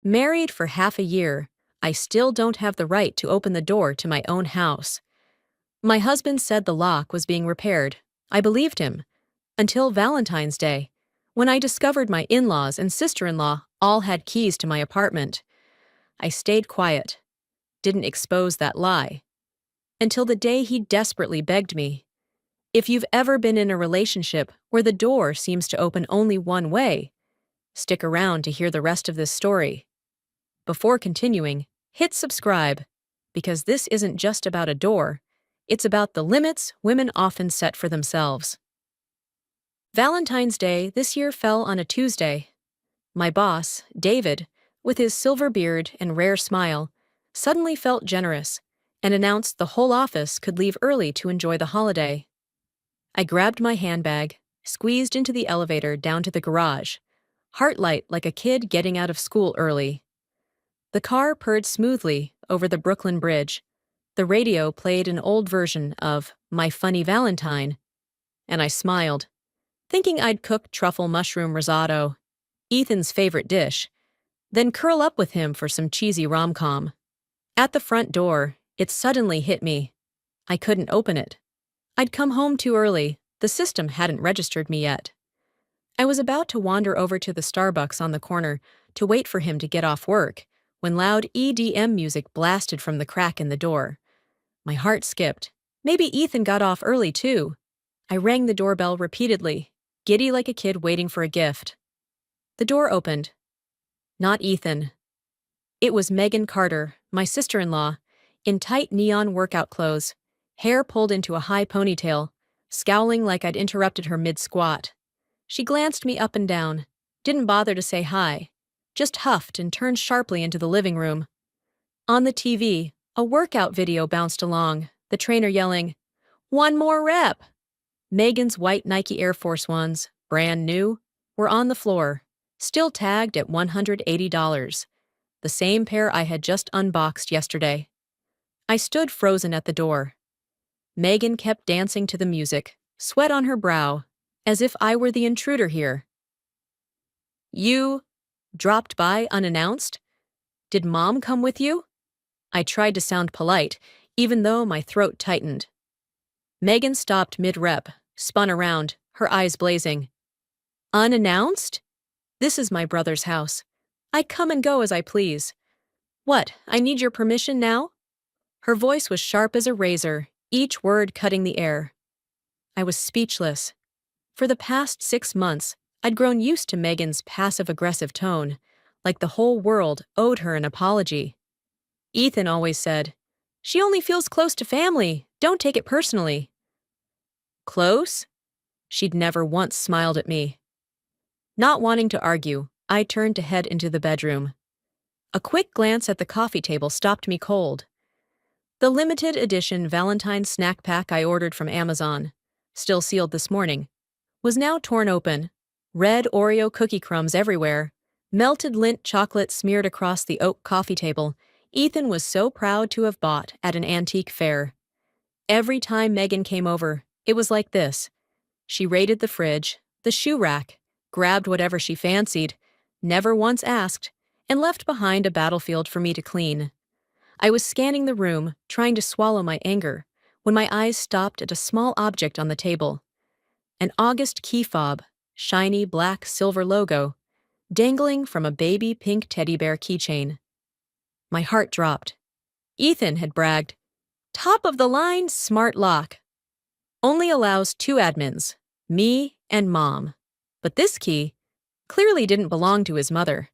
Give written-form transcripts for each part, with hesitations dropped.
Married for half a year, I still don't have the right to open the door to my own house. My husband said the lock was being repaired. I believed him. Until Valentine's Day, when I discovered my in-laws and sister-in-law all had keys to my apartment. I stayed quiet, didn't expose that lie, until the day he desperately begged me. If you've ever been in a relationship where the door seems to open only one way, stick around to hear the rest of this story. Before continuing, hit subscribe, because this isn't just about a door, it's about the limits women often set for themselves. Valentine's Day this year fell on a Tuesday. My boss, David, with his silver beard and rare smile, suddenly felt generous and announced the whole office could leave early to enjoy the holiday. I grabbed my handbag, squeezed into the elevator down to the garage, heart light like a kid getting out of school early. The car purred smoothly over the Brooklyn Bridge. The radio played an old version of My Funny Valentine, and I smiled, thinking I'd cook truffle mushroom risotto, Ethan's favorite dish, then curl up with him for some cheesy rom-com. At the front door, it suddenly hit me. I couldn't open it. I'd come home too early. The system hadn't registered me yet. I was about to wander over to the Starbucks on the corner to wait for him to get off work when loud EDM music blasted from the crack in the door. My heart skipped. Maybe Ethan got off early too. I rang the doorbell repeatedly, giddy like a kid waiting for a gift. The door opened. Not Ethan. It was Megan Carter, my sister-in-law, in tight neon workout clothes, hair pulled into a high ponytail, scowling like I'd interrupted her mid-squat. She glanced me up and down, didn't bother to say hi, just huffed and turned sharply into the living room. On the TV, a workout video bounced along, the trainer yelling, "One more rep!" Megan's white Nike Air Force Ones, brand new, were on the floor, still tagged at $180, the same pair I had just unboxed yesterday. I stood frozen at the door. Megan kept dancing to the music, sweat on her brow, as if I were the intruder here. "You dropped by unannounced? Did Mom come with you?" I tried to sound polite, even though my throat tightened. Megan stopped mid-rep, spun around, her eyes blazing. "Unannounced? This is my brother's house. I come and go as I please. What, I need your permission now?" Her voice was sharp as a razor, each word cutting the air. I was speechless. For the past 6 months, I'd grown used to Megan's passive-aggressive tone, like the whole world owed her an apology. Ethan always said, "She only feels close to family, don't take it personally." Close? She'd never once smiled at me. Not wanting to argue, I turned to head into the bedroom. A quick glance at the coffee table stopped me cold. The limited edition Valentine's snack pack I ordered from Amazon, still sealed this morning, was now torn open, red Oreo cookie crumbs everywhere, melted Lindt chocolate smeared across the oak coffee table Ethan was so proud to have bought at an antique fair. Every time Megan came over, it was like this. She raided the fridge, the shoe rack, grabbed whatever she fancied, never once asked, and left behind a battlefield for me to clean. I was scanning the room, trying to swallow my anger, when my eyes stopped at a small object on the table. An August key fob, shiny black silver logo, dangling from a baby pink teddy bear keychain. My heart dropped. Ethan had bragged, "Top of the line, smart lock. Only allows 2 admins, me and Mom. But this key clearly didn't belong to his mother."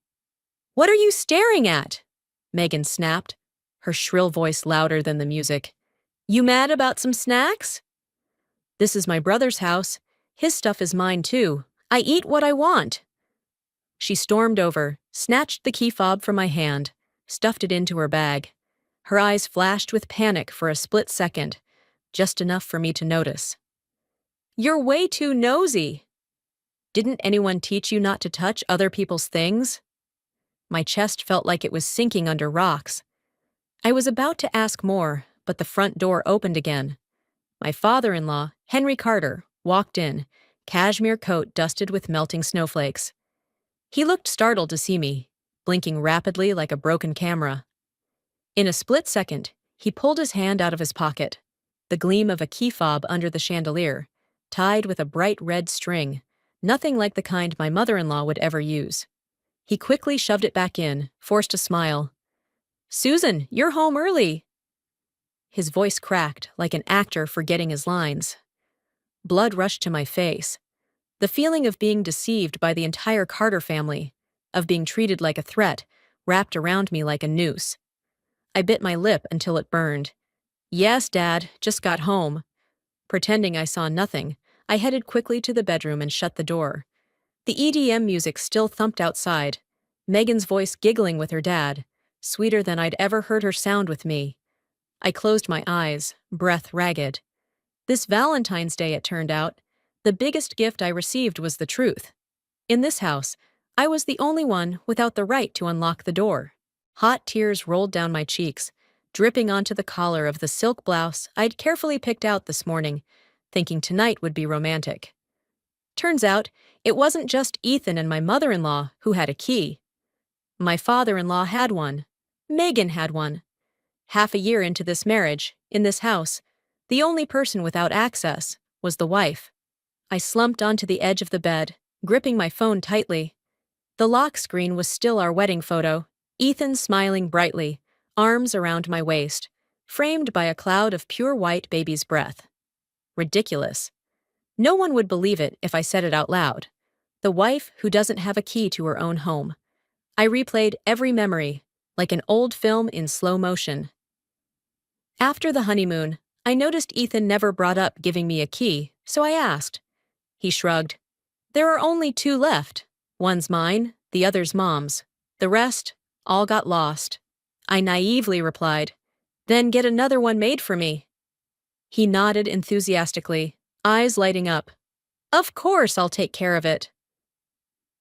"What are you staring at?" Megan snapped, her shrill voice louder than the music. "You mad about some snacks?" "This is my brother's house. His stuff is mine too. I eat what I want." She stormed over, snatched the key fob from my hand, stuffed it into her bag. Her eyes flashed with panic for a split second, just enough for me to notice. "You're way too nosy." "Didn't anyone teach you not to touch other people's things?" My chest felt like it was sinking under rocks. I was about to ask more, but the front door opened again. My father-in-law, Henry Carter, walked in, cashmere coat dusted with melting snowflakes. He looked startled to see me, blinking rapidly like a broken camera. In a split second, he pulled his hand out of his pocket, the gleam of a key fob under the chandelier, tied with a bright red string, nothing like the kind my mother-in-law would ever use. He quickly shoved it back in, forced a smile. "Susan, you're home early." His voice cracked like an actor forgetting his lines. Blood rushed to my face. The feeling of being deceived by the entire Carter family, of being treated like a threat, wrapped around me like a noose. I bit my lip until it burned. "Yes, Dad, just got home." Pretending I saw nothing, I headed quickly to the bedroom and shut the door. The EDM music still thumped outside, Megan's voice giggling with her dad, sweeter than I'd ever heard her sound with me. I closed my eyes, breath ragged. This Valentine's Day, it turned out, the biggest gift I received was the truth. In this house, I was the only one without the right to unlock the door. Hot tears rolled down my cheeks, dripping onto the collar of the silk blouse I'd carefully picked out this morning, thinking tonight would be romantic. Turns out, it wasn't just Ethan and my mother-in-law who had a key. My father-in-law had one. Megan had one. Half a year into this marriage, in this house, the only person without access was the wife. I slumped onto the edge of the bed, gripping my phone tightly. The lock screen was still our wedding photo, Ethan smiling brightly, arms around my waist, framed by a cloud of pure white baby's breath. Ridiculous. No one would believe it if I said it out loud. The wife who doesn't have a key to her own home. I replayed every memory, like an old film in slow motion. After the honeymoon, I noticed Ethan never brought up giving me a key, so I asked. He shrugged. "There are only 2 left. One's mine, the other's Mom's. The rest, all got lost." I naively replied, "Then get another one made for me." He nodded enthusiastically, eyes lighting up. "Of course I'll take care of it."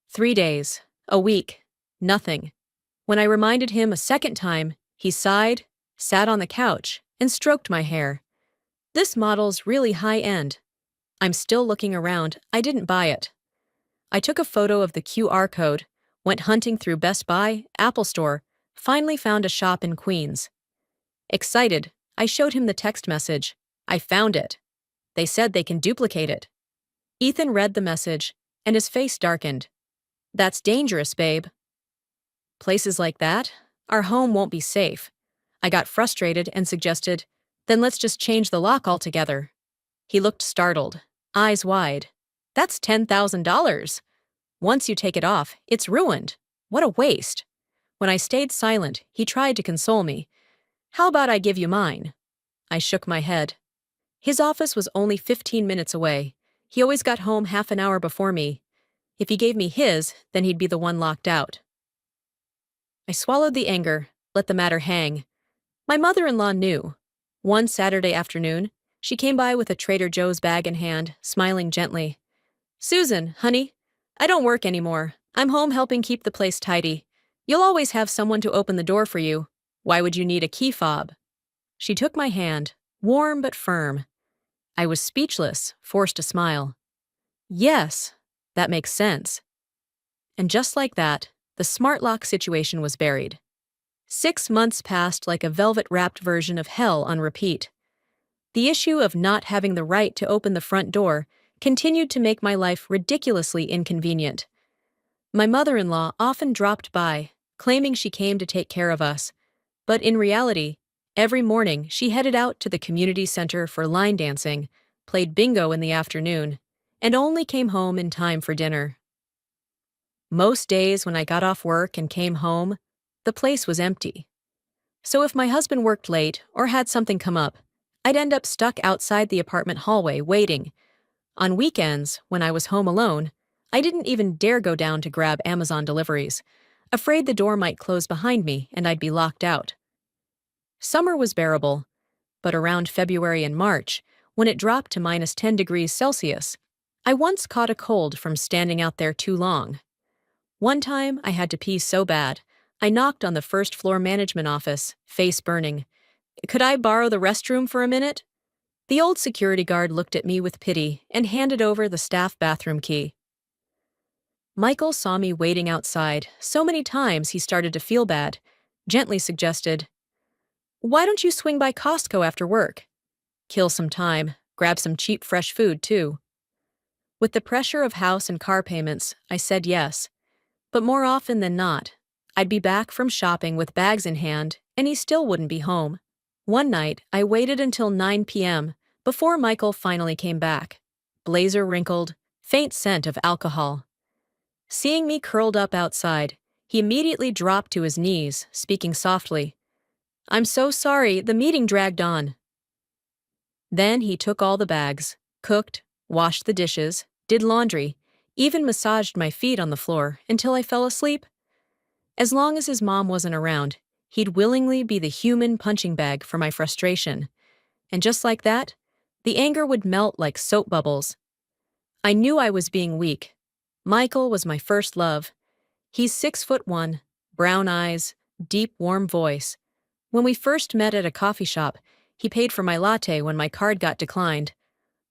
3 days, a week, nothing. When I reminded him a second time, he sighed, sat on the couch, and stroked my hair. "This model's really high-end." I'm still looking around. I didn't buy it. I took a photo of the QR code, went hunting through Best Buy, Apple Store, finally found a shop in Queens. Excited, I showed him the text message. "I found it. They said they can duplicate it." Ethan read the message, and his face darkened. "That's dangerous, babe." "Places like that? Our home won't be safe." I got frustrated and suggested, "Then let's just change the lock altogether." He looked startled, eyes wide. "That's $10,000. Once you take it off, it's ruined. What a waste." When I stayed silent, he tried to console me. "How about I give you mine?" I shook my head. His office was only 15 minutes away. He always got home half an hour before me. If he gave me his, then he'd be the one locked out. I swallowed the anger, let the matter hang. My mother-in-law knew. One Saturday afternoon, she came by with a Trader Joe's bag in hand, smiling gently. "Susan, honey, I don't work anymore. I'm home helping keep the place tidy. You'll always have someone to open the door for you. Why would you need a key fob?" She took my hand, warm but firm. I was speechless, forced to smile. "Yes, that makes sense." And just like that, the smart lock situation was buried. 6 months passed like a velvet-wrapped version of hell on repeat. The issue of not having the right to open the front door continued to make my life ridiculously inconvenient. My mother-in-law often dropped by, claiming she came to take care of us, but in reality, every morning she headed out to the community center for line dancing, played bingo in the afternoon, and only came home in time for dinner. Most days when I got off work and came home, the place was empty. So if my husband worked late or had something come up, I'd end up stuck outside the apartment hallway waiting. On weekends, when I was home alone, I didn't even dare go down to grab Amazon deliveries, afraid the door might close behind me and I'd be locked out. Summer was bearable, but around February and March, when it dropped to -10 degrees Celsius, I once caught a cold from standing out there too long. One time, I had to pee so bad, I knocked on the first-floor management office, face burning. "Could I borrow the restroom for a minute?" The old security guard looked at me with pity and handed over the staff bathroom key. Michael saw me waiting outside so many times he started to feel bad, gently suggested, "Why don't you swing by Costco after work? Kill some time, grab some cheap fresh food, too." With the pressure of house and car payments, I said yes. But more often than not, I'd be back from shopping with bags in hand, and he still wouldn't be home. One night, I waited until 9 p.m. before Michael finally came back. Blazer wrinkled, faint scent of alcohol. Seeing me curled up outside, he immediately dropped to his knees, speaking softly. "I'm so sorry, the meeting dragged on." Then he took all the bags, cooked, washed the dishes, did laundry, even massaged my feet on the floor until I fell asleep. As long as his mom wasn't around, he'd willingly be the human punching bag for my frustration. And just like that, the anger would melt like soap bubbles. I knew I was being weak. Michael was my first love. He's 6'1", brown eyes, deep, warm voice. When we first met at a coffee shop, he paid for my latte when my card got declined.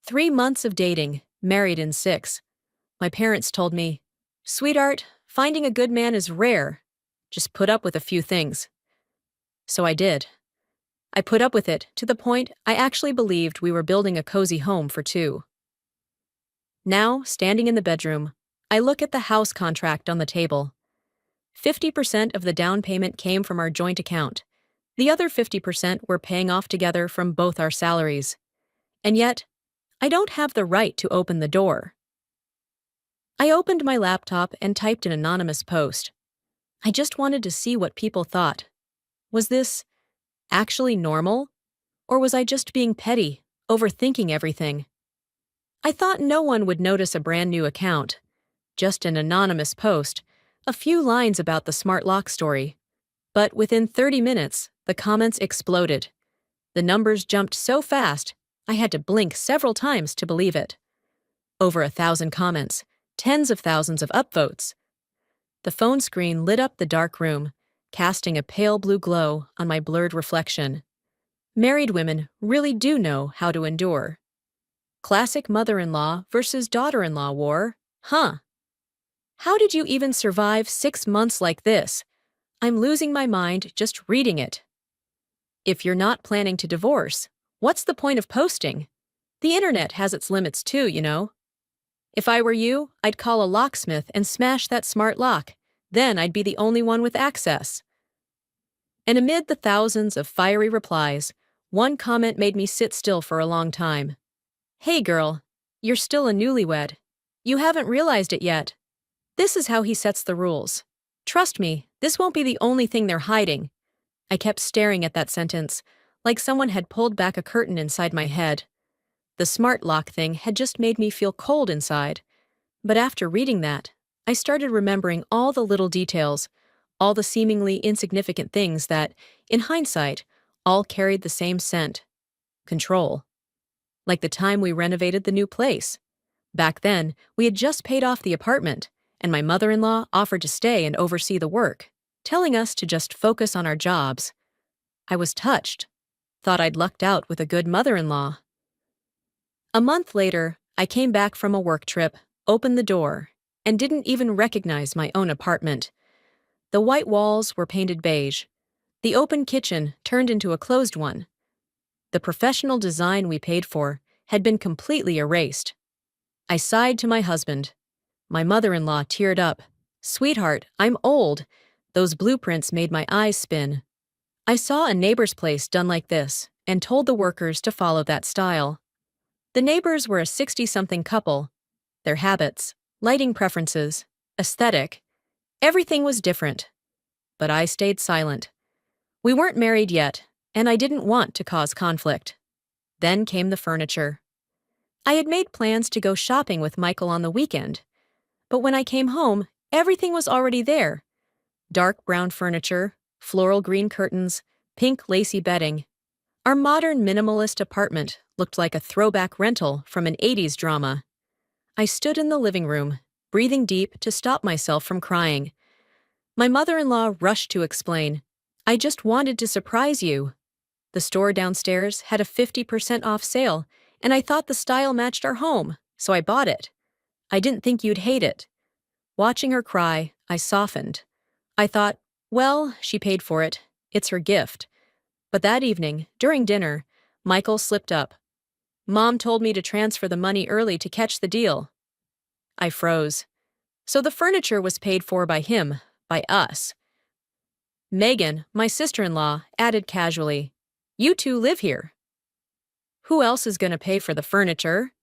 3 months of dating, married in 6. My parents told me, "Sweetheart, finding a good man is rare. Just put up with a few things." So I did. I put up with it to the point I actually believed we were building a cozy home for two. Now, standing in the bedroom, I look at the house contract on the table. 50% of the down payment came from our joint account. The other 50% we're paying off together from both our salaries. And yet, I don't have the right to open the door. I opened my laptop and typed an anonymous post. I just wanted to see what people thought. Was this actually normal? Or was I just being petty, overthinking everything? I thought no one would notice a brand new account. Just an anonymous post, a few lines about the smart lock story. But within 30 minutes, the comments exploded. The numbers jumped so fast, I had to blink several times to believe it. Over 1,000 comments, tens of thousands of upvotes. The phone screen lit up the dark room, casting a pale blue glow on my blurred reflection. Married women really do know how to endure. Classic mother-in-law versus daughter-in-law war, huh? How did you even survive 6 months like this? I'm losing my mind just reading it. If you're not planning to divorce, what's the point of posting? The internet has its limits too, you know. If I were you, I'd call a locksmith and smash that smart lock. Then I'd be the only one with access. And amid the thousands of fiery replies, one comment made me sit still for a long time. "Hey girl, you're still a newlywed. You haven't realized it yet. This is how he sets the rules. Trust me, this won't be the only thing they're hiding." I kept staring at that sentence, like someone had pulled back a curtain inside my head. The smart lock thing had just made me feel cold inside. But after reading that, I started remembering all the little details, all the seemingly insignificant things that, in hindsight, all carried the same scent. Control. Like the time we renovated the new place. Back then, we had just paid off the apartment, and my mother-in-law offered to stay and oversee the work, telling us to just focus on our jobs. I was touched. Thought I'd lucked out with a good mother-in-law. A month later, I came back from a work trip, opened the door, and didn't even recognize my own apartment. The white walls were painted beige. The open kitchen turned into a closed one. The professional design we paid for had been completely erased. I sighed to my husband. My mother-in-law teared up. "Sweetheart, I'm old. Those blueprints made my eyes spin." I saw a neighbor's place done like this and told the workers to follow that style. The neighbors were a 60-something couple. Their habits, lighting preferences, aesthetic, everything was different. But I stayed silent. We weren't married yet, and I didn't want to cause conflict. Then came the furniture. I had made plans to go shopping with Michael on the weekend, but when I came home, everything was already there. Dark brown furniture, floral green curtains, pink lacy bedding. Our modern minimalist apartment looked like a throwback rental from an 80s drama. I stood in the living room, breathing deep to stop myself from crying. My mother-in-law rushed to explain, "I just wanted to surprise you. The store downstairs had a 50% off sale, and I thought the style matched our home, so I bought it. I didn't think you'd hate it." Watching her cry, I softened. I thought, well, she paid for it. It's her gift. But that evening, during dinner, Michael slipped up. Mom told me to transfer the money early to catch the deal. I froze. So the furniture was paid for by him, by us. Megan, my sister-in-law, added casually, "You two live here. Who else is going to pay for the furniture?"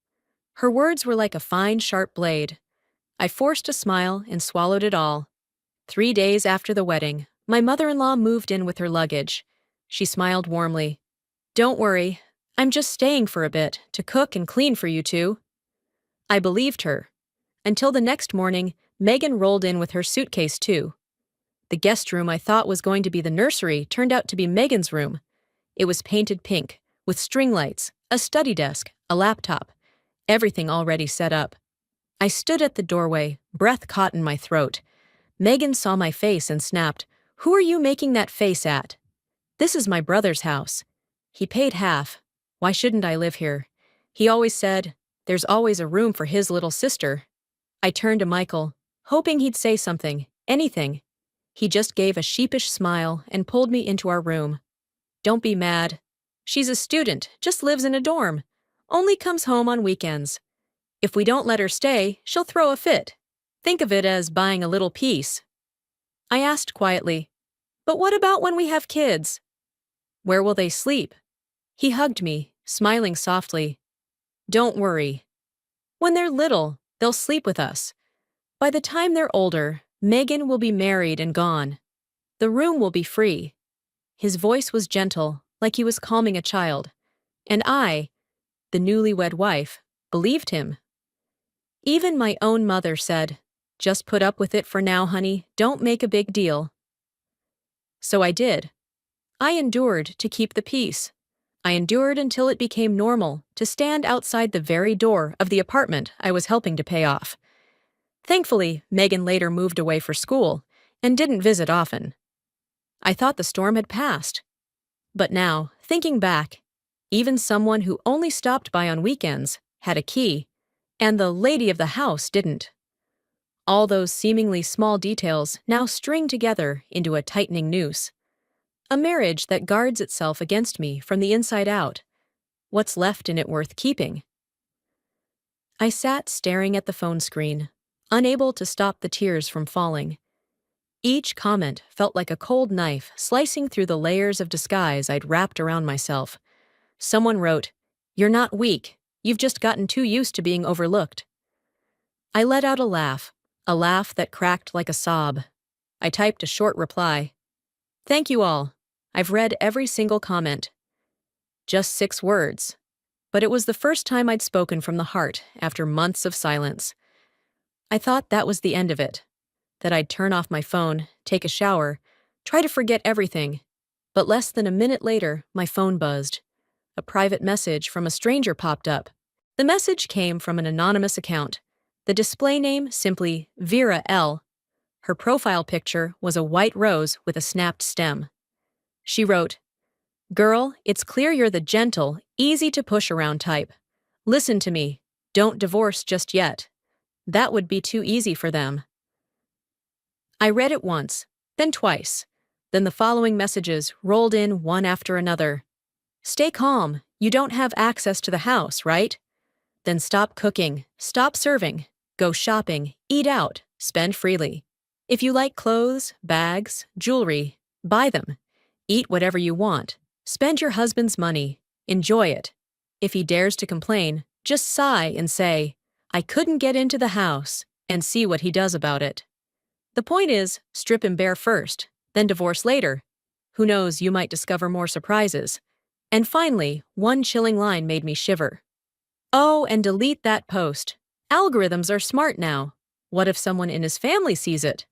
Her words were like a fine, sharp blade. I forced a smile and swallowed it all. 3 days after the wedding, my mother-in-law moved in with her luggage. She smiled warmly. "Don't worry, I'm just staying for a bit to cook and clean for you two." I believed her. Until the next morning, Megan rolled in with her suitcase too. The guest room I thought was going to be the nursery turned out to be Megan's room. It was painted pink, with string lights, a study desk, a laptop, everything already set up. I stood at the doorway, breath caught in my throat. Megan saw my face and snapped, "Who are you making that face at?" "This is my brother's house. He paid half. Why shouldn't I live here? He always said, there's always a room for his little sister." I turned to Michael, hoping he'd say something, anything. He just gave a sheepish smile and pulled me into our room. "Don't be mad. She's a student, just lives in a dorm. Only comes home on weekends. If we don't let her stay, she'll throw a fit. Think of it as buying a little piece." I asked quietly, "But what about when we have kids? Where will they sleep?" He hugged me, smiling softly. "Don't worry. When they're little, they'll sleep with us. By the time they're older, Megan will be married and gone. The room will be free." His voice was gentle, like he was calming a child. And I, the newlywed wife, believed him. Even my own mother said, "Just put up with it for now, honey. Don't make a big deal." So I did. I endured to keep the peace. I endured until it became normal to stand outside the very door of the apartment I was helping to pay off. Thankfully, Megan later moved away for school and didn't visit often. I thought the storm had passed. But now, thinking back, even someone who only stopped by on weekends had a key, and the lady of the house didn't. All those seemingly small details now string together into a tightening noose. A marriage that guards itself against me from the inside out. What's left in it worth keeping? I sat staring at the phone screen, unable to stop the tears from falling. Each comment felt like a cold knife slicing through the layers of disguise I'd wrapped around myself. Someone wrote, "You're not weak. You've just gotten too used to being overlooked." I let out a laugh that cracked like a sob. I typed a short reply. "Thank you all. I've read every single comment." Just 6 words. But it was the first time I'd spoken from the heart after months of silence. I thought that was the end of it, that I'd turn off my phone, take a shower, try to forget everything. But less than a minute later, my phone buzzed. A private message from a stranger popped up. The message came from an anonymous account. The display name simply Vera L. Her profile picture was a white rose with a snapped stem. She wrote, "Girl, it's clear you're the gentle, easy to push around type. Listen to me. Don't divorce just yet. That would be too easy for them." I read it once, then twice. Then the following messages rolled in one after another. "Stay calm. You don't have access to the house, right? Then stop cooking, stop serving, go shopping, eat out, spend freely. If you like clothes, bags, jewelry, buy them. Eat whatever you want. Spend your husband's money. Enjoy it. If he dares to complain, just sigh and say, 'I couldn't get into the house,' and see what he does about it. The point is, strip him bare first, then divorce later. Who knows, you might discover more surprises." And finally, one chilling line made me shiver. "Oh, and delete that post. Algorithms are smart now. What if someone in his family sees it?"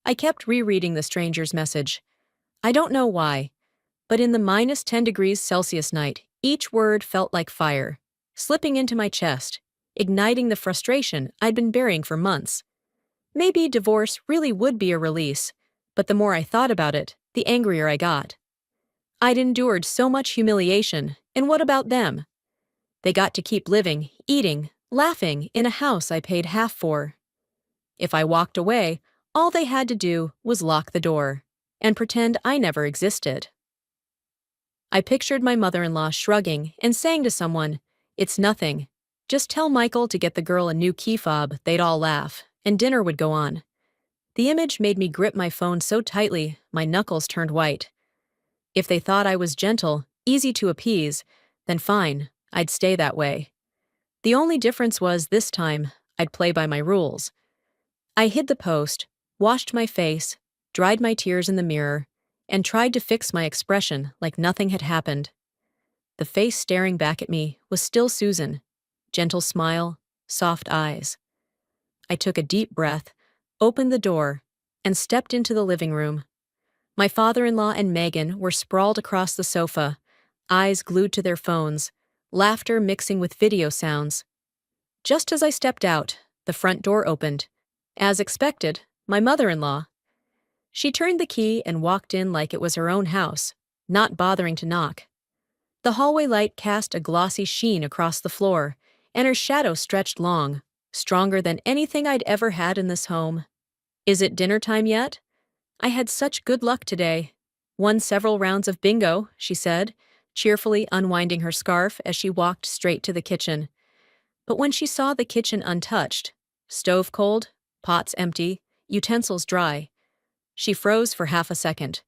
I kept rereading the stranger's message. I don't know why, but in the -10 degrees Celsius night, each word felt like fire, slipping into my chest, igniting the frustration I'd been burying for months. Maybe divorce really would be a release, but the more I thought about it, the angrier I got. I'd endured so much humiliation, and what about them? They got to keep living, eating, laughing in a house I paid half for. If I walked away, all they had to do was lock the door and pretend I never existed. I pictured my mother-in-law shrugging and saying to someone, "It's nothing. Just tell Michael to get the girl a new key fob." They'd all laugh, and dinner would go on. The image made me grip my phone so tightly, my knuckles turned white. If they thought I was gentle, easy to appease, then fine, I'd stay that way. The only difference was this time, I'd play by my rules. I hid the post, washed my face, dried my tears in the mirror, and tried to fix my expression like nothing had happened. The face staring back at me was still Susan. Gentle smile, soft eyes. I took a deep breath, opened the door, and stepped into the living room. My father-in-law and Megan were sprawled across the sofa, eyes glued to their phones, laughter mixing with video sounds. Just as I stepped out, the front door opened. As expected, my mother-in-law. She turned the key and walked in like it was her own house, not bothering to knock. The hallway light cast a glossy sheen across the floor, and her shadow stretched long, stronger than anything I'd ever had in this home. "Is it dinner time yet? I had such good luck today. Won several rounds of bingo," she said, cheerfully unwinding her scarf as she walked straight to the kitchen. But when she saw the kitchen untouched, stove cold, pots empty, utensils dry, she froze for half a second.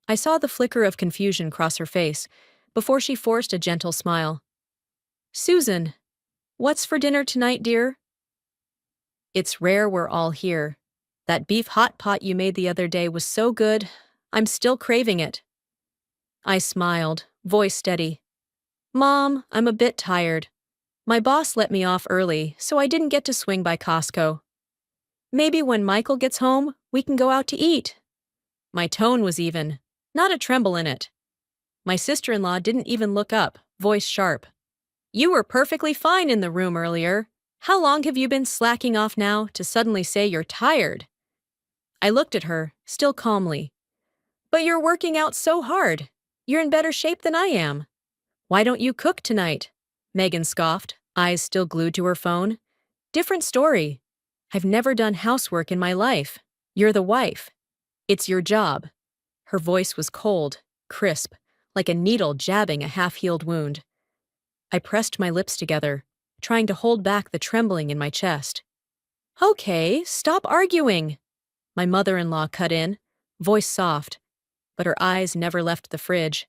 I saw the flicker of confusion cross her face before she forced a gentle smile. "Susan, what's for dinner tonight, dear?" "It's rare we're all here. That beef hot pot you made the other day was so good, I'm still craving it." I smiled, voice steady. "Mom, I'm a bit tired. My boss let me off early, so I didn't get to swing by Costco. Maybe when Michael gets home, we can go out to eat." My tone was even, not a tremble in it. My sister-in-law didn't even look up, voice sharp. "You were perfectly fine in the room earlier. How long have you been slacking off now to suddenly say you're tired?" I looked at her, still calmly. "But you're working out so hard. You're in better shape than I am. Why don't you cook tonight?" Megan scoffed, eyes still glued to her phone. "Different story. I've never done housework in my life. You're the wife. It's your job." Her voice was cold, crisp, like a needle jabbing a half-healed wound. I pressed my lips together, trying to hold back the trembling in my chest. "Okay, stop arguing," my mother-in-law cut in, voice soft, but her eyes never left the fridge.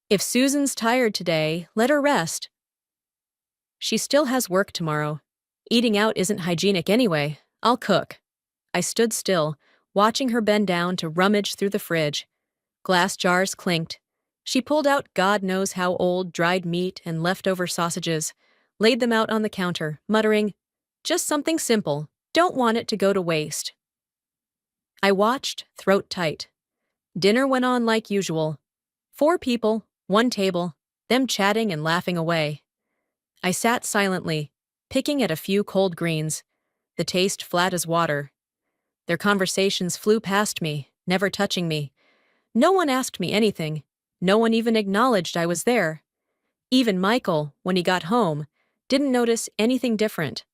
"If Susan's tired today, let her rest. She still has work tomorrow. Eating out isn't hygienic anyway. I'll cook." I stood still, watching her bend down to rummage through the fridge. Glass jars clinked. She pulled out God knows how old dried meat and leftover sausages, laid them out on the counter, muttering, "Just something simple. Don't want it to go to waste." I watched, throat tight. Dinner went on like usual. 4 people, 1 table, them chatting and laughing away. I sat silently, picking at a few cold greens, the taste flat as water. Their conversations flew past me, never touching me. No one asked me anything. No one even acknowledged I was there. Even Michael, when he got home, didn't notice anything different.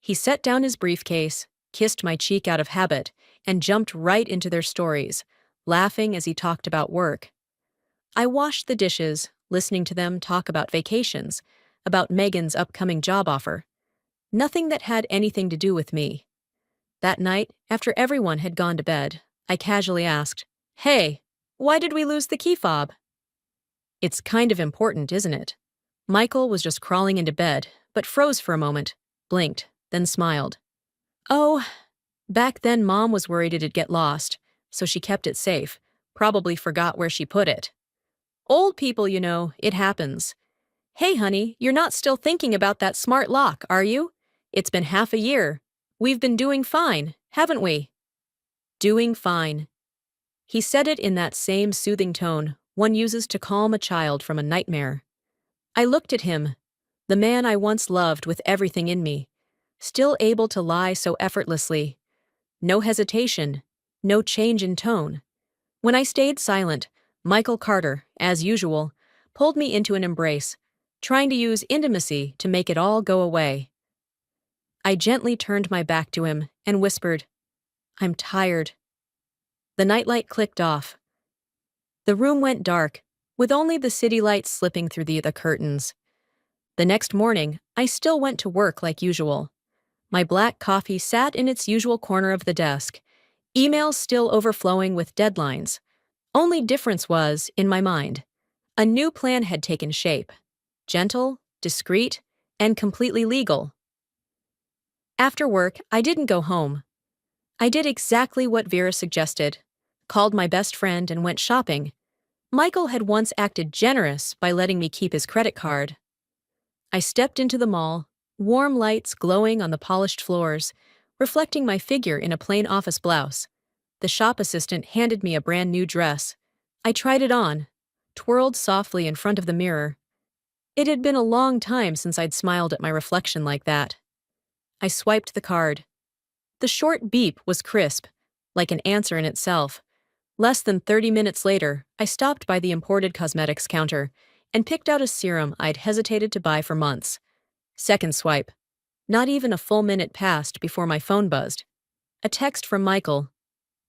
He set down his briefcase, kissed my cheek out of habit, and jumped right into their stories, laughing as he talked about work. I washed the dishes, listening to them talk about vacations, about Megan's upcoming job offer. Nothing that had anything to do with me. That night, after everyone had gone to bed, I casually asked, "Hey, why did we lose the key fob?" "It's kind of important, isn't it?" Michael was just crawling into bed, but froze for a moment, blinked, then smiled. "Oh, back then Mom was worried it'd get lost, so she kept it safe, probably forgot where she put it. Old people, you know, it happens. Hey, honey, you're not still thinking about that smart lock, are you? It's been half a year. We've been doing fine, haven't we?" Doing fine. He said it in that same soothing tone one uses to calm a child from a nightmare. I looked at him, the man I once loved with everything in me, still able to lie so effortlessly. No hesitation, no change in tone. When I stayed silent, Michael Carter, as usual, pulled me into an embrace, trying to use intimacy to make it all go away. I gently turned my back to him and whispered, "I'm tired." The nightlight clicked off. The room went dark, with only the city lights slipping through the curtains. The next morning, I still went to work like usual. My black coffee sat in its usual corner of the desk, emails still overflowing with deadlines. Only difference was, in my mind, a new plan had taken shape. Gentle, discreet, and completely legal. After work, I didn't go home. I did exactly what Vera suggested. Called my best friend and went shopping. Michael had once acted generous by letting me keep his credit card. I stepped into the mall, warm lights glowing on the polished floors, reflecting my figure in a plain office blouse. The shop assistant handed me a brand new dress. I tried it on, twirled softly in front of the mirror. It had been a long time since I'd smiled at my reflection like that. I swiped the card. The short beep was crisp, like an answer in itself. Less than 30 minutes later, I stopped by the imported cosmetics counter and picked out a serum I'd hesitated to buy for months. Second swipe. Not even a full minute passed before my phone buzzed. A text from Michael.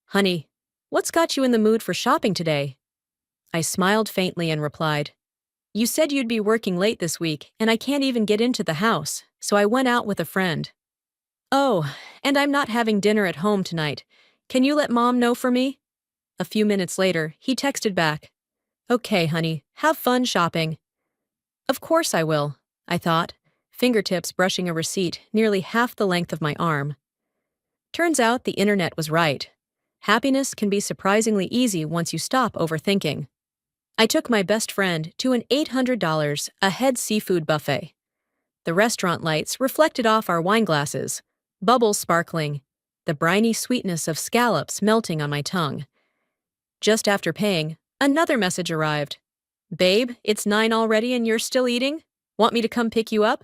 "Honey, what's got you in the mood for shopping today?" I smiled faintly and replied, "You said you'd be working late this week, and I can't even get into the house, so I went out with a friend." "Oh, and I'm not having dinner at home tonight. Can you let Mom know for me?" A few minutes later, he texted back, "Okay, honey, have fun shopping." Of course I will, I thought, fingertips brushing a receipt nearly half the length of my arm. Turns out the internet was right. Happiness can be surprisingly easy once you stop overthinking. I took my best friend to an $800 a head seafood buffet. The restaurant lights reflected off our wine glasses, bubbles sparkling, the briny sweetness of scallops melting on my tongue. Just after paying, another message arrived. "Babe, it's 9 already and you're still eating? Want me to come pick you up?"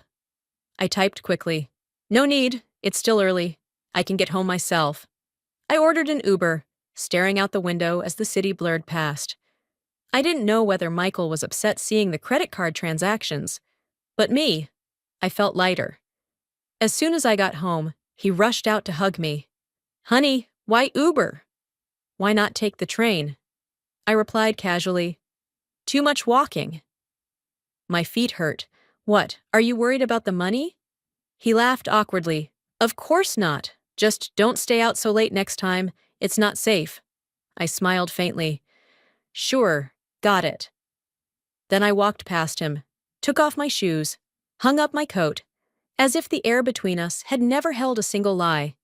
I typed quickly, "No need, it's still early. I can get home myself." I ordered an Uber, staring out the window as the city blurred past. I didn't know whether Michael was upset seeing the credit card transactions, but me, I felt lighter. As soon as I got home, he rushed out to hug me. "Honey, why Uber? Why not take the train?" I replied casually, "Too much walking." My feet hurt. "What, are you worried about the money?" He laughed awkwardly. "Of course not. Just don't stay out so late next time. It's not safe." I smiled faintly. "Sure, got it." Then I walked past him, took off my shoes, hung up my coat, as if the air between us had never held a single lie.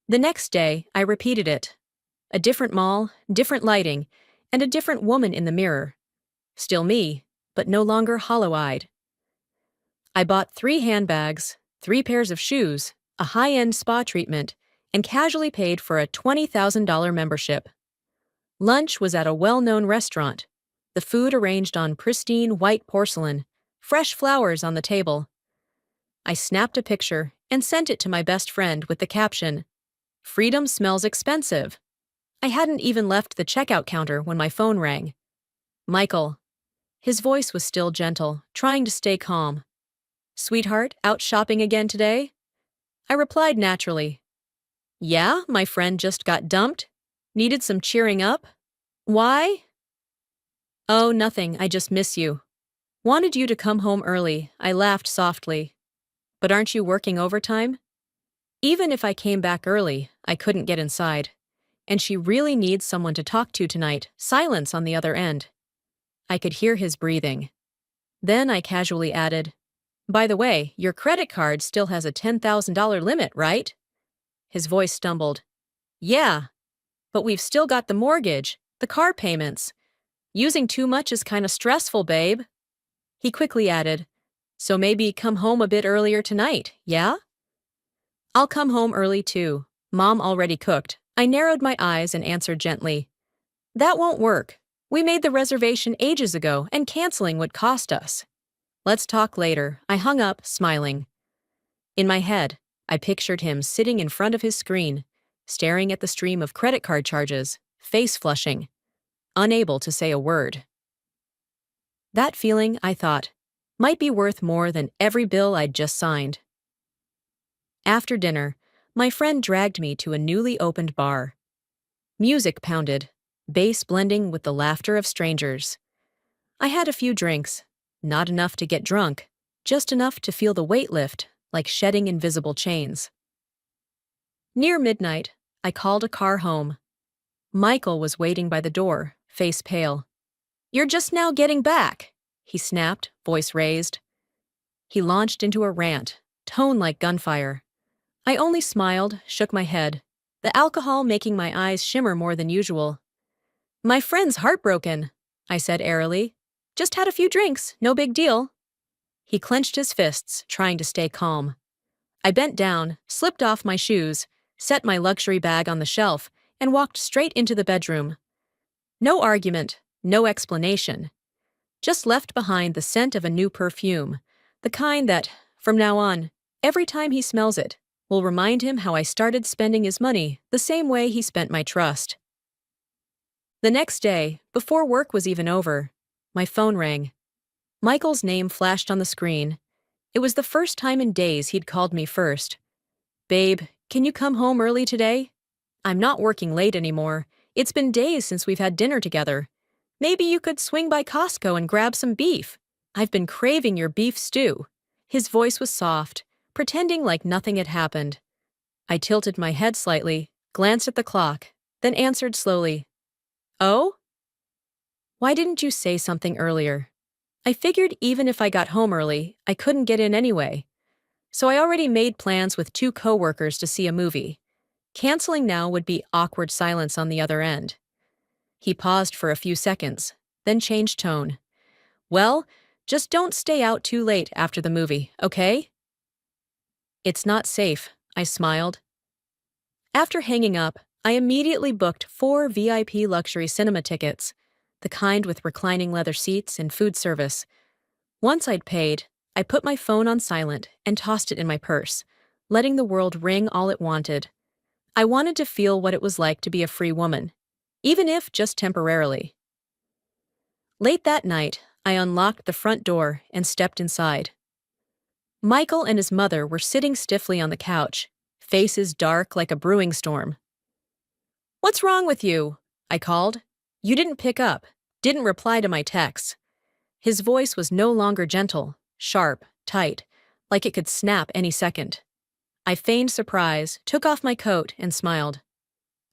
The next day, I repeated it. A different mall, different lighting, and a different woman in the mirror. Still me, but no longer hollow-eyed. I bought 3 handbags, 3 pairs of shoes, a high-end spa treatment, and casually paid for a $20,000 membership. Lunch was at a well-known restaurant, the food arranged on pristine white porcelain, fresh flowers on the table. I snapped a picture and sent it to my best friend with the caption, "Freedom smells expensive." I hadn't even left the checkout counter when my phone rang. Michael. His voice was still gentle, trying to stay calm. "Sweetheart, out shopping again today?" I replied naturally. "Yeah, my friend just got dumped. Needed some cheering up." "Why?" "Oh, nothing, I just miss you. Wanted you to come home early," I laughed softly. "But aren't you working overtime?" Even if I came back early, I couldn't get inside. And she really needs someone to talk to tonight, silence on the other end. I could hear his breathing. Then I casually added, "By the way, your credit card still has a $10,000 limit, right?" His voice stumbled. "Yeah, but we've still got the mortgage, the car payments. Using too much is kinda stressful, babe." He quickly added, "So maybe come home a bit earlier tonight, yeah?" "I'll come home early too. Mom already cooked." I narrowed my eyes and answered gently, "That won't work. We made the reservation ages ago and canceling would cost us." "Let's talk later." I hung up, smiling. In my head, I pictured him sitting in front of his screen, staring at the stream of credit card charges, face flushing, unable to say a word. That feeling, I thought, might be worth more than every bill I'd just signed. After dinner, my friend dragged me to a newly opened bar. Music pounded, bass blending with the laughter of strangers. I had a few drinks, not enough to get drunk, just enough to feel the weight lift, like shedding invisible chains. Near midnight, I called a car home. Michael was waiting by the door, face pale. "You're just now getting back," he snapped, voice raised. He launched into a rant, tone like gunfire. I only smiled, shook my head, the alcohol making my eyes shimmer more than usual. "My friend's heartbroken," I said airily. "Just had a few drinks, no big deal." He clenched his fists, trying to stay calm. I bent down, slipped off my shoes, set my luxury bag on the shelf, and walked straight into the bedroom. No argument, no explanation. Just left behind the scent of a new perfume, the kind that, from now on, every time he smells it, will remind him how I started spending his money the same way he spent my trust. The next day, before work was even over, my phone rang. Michael's name flashed on the screen. It was the first time in days he'd called me first. "Babe, can you come home early today? I'm not working late anymore. It's been days since we've had dinner together. Maybe you could swing by Costco and grab some beef. I've been craving your beef stew." His voice was soft, pretending like nothing had happened. I tilted my head slightly, glanced at the clock, then answered slowly. "Oh? Why didn't you say something earlier?" I figured even if I got home early, I couldn't get in anyway. So I already made plans with 2 coworkers to see a movie. Canceling now would be awkward silence on the other end. He paused for a few seconds, then changed tone. "Well, just don't stay out too late after the movie, okay?" "It's not safe," I smiled. After hanging up, I immediately booked 4 VIP luxury cinema tickets, the kind with reclining leather seats and food service. Once I'd paid, I put my phone on silent and tossed it in my purse, letting the world ring all it wanted. I wanted to feel what it was like to be a free woman, even if just temporarily. Late that night, I unlocked the front door and stepped inside. Michael and his mother were sitting stiffly on the couch, faces dark like a brewing storm. "What's wrong with you?" I called. "You didn't pick up, didn't reply to my texts." His voice was no longer gentle, sharp, tight, like it could snap any second. I feigned surprise, took off my coat, and smiled.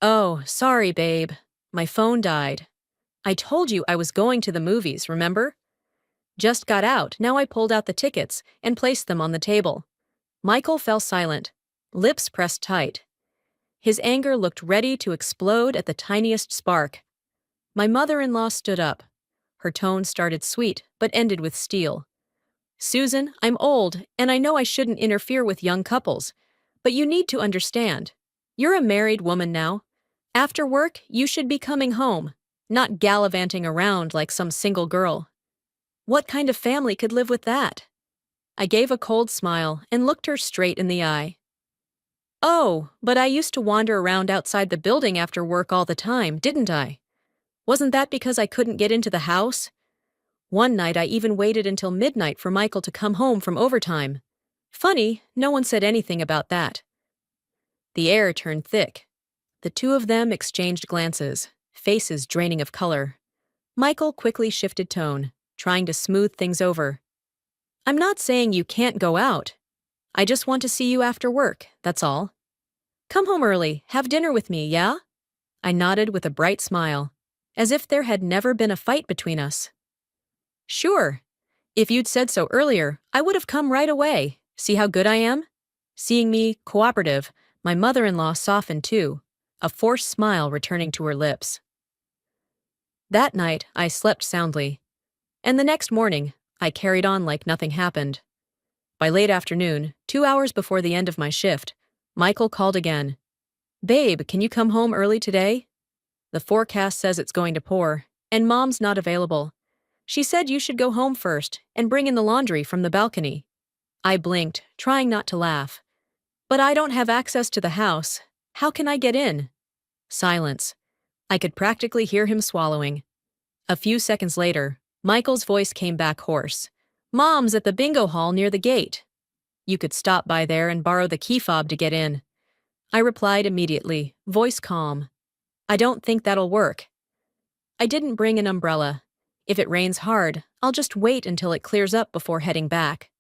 "Oh, sorry, babe. My phone died. I told you I was going to the movies, remember? Just got out, now I pulled out the tickets and placed them on the table." Michael fell silent, lips pressed tight. His anger looked ready to explode at the tiniest spark. My mother-in-law stood up. Her tone started sweet, but ended with steel. "Susan, I'm old, and I know I shouldn't interfere with young couples, but you need to understand. You're a married woman now. After work, you should be coming home, not gallivanting around like some single girl. What kind of family could live with that?" I gave a cold smile and looked her straight in the eye. "Oh, but I used to wander around outside the building after work all the time, didn't I? Wasn't that because I couldn't get into the house? One night I even waited until midnight for Michael to come home from overtime. Funny, no one said anything about that." The air turned thick. The 2 of them exchanged glances, faces draining of color. Michael quickly shifted tone, trying to smooth things over. "I'm not saying you can't go out. I just want to see you after work, that's all. Come home early, have dinner with me, yeah?" I nodded with a bright smile, as if there had never been a fight between us. "Sure. If you'd said so earlier, I would have come right away. See how good I am?" Seeing me, cooperative, my mother-in-law softened too, a forced smile returning to her lips. That night, I slept soundly. And the next morning, I carried on like nothing happened. By late afternoon, 2 hours before the end of my shift, Michael called again. "Babe, can you come home early today? The forecast says it's going to pour, and Mom's not available. She said you should go home first and bring in the laundry from the balcony." I blinked, trying not to laugh. "But I don't have access to the house. How can I get in?" Silence. I could practically hear him swallowing. A few seconds later, Michael's voice came back hoarse. "Mom's at the bingo hall near the gate." You could stop by there and borrow the key fob to get in. I replied immediately, voice calm. I don't think that'll work. I didn't bring an umbrella. If it rains hard, I'll just wait until it clears up before heading back.